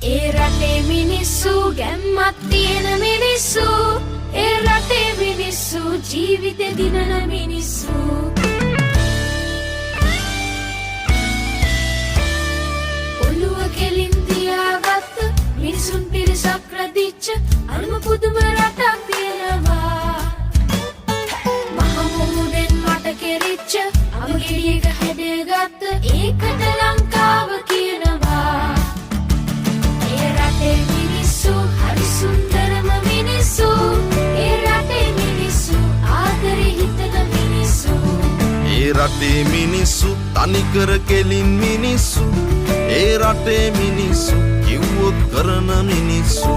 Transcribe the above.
ඒ රටේ මිනිස්සු ගැම්මක් තියෙන මිනිස්සු ඒ රටේ මිනිස්සු ජීවිතේ දිනන මිනිස්සු ඔළුව කෙලින් තියාගත්ත මිනිසුන් පිරිසක් රැඳිච්ච අරුම පුදුම රටක් තියෙනවා මහමුහුදෙන් මට කෙරිච්ච අමගෙඩියක හැදගත්ත ඒකට ලංකාව කියනවා ඒ රටේ මිනිස්සු හරි සුන්දරම මිනිස්සු ඒ රටේ මිනිස්සු ආදරේ හිතන මිනිස්සු ඒ රටේ මිනිස්සු තනිකර කෙලින් මිනිස්සු ඒ රටේ මිනිස්සු කිව්වොත් කරන මිනිස්සු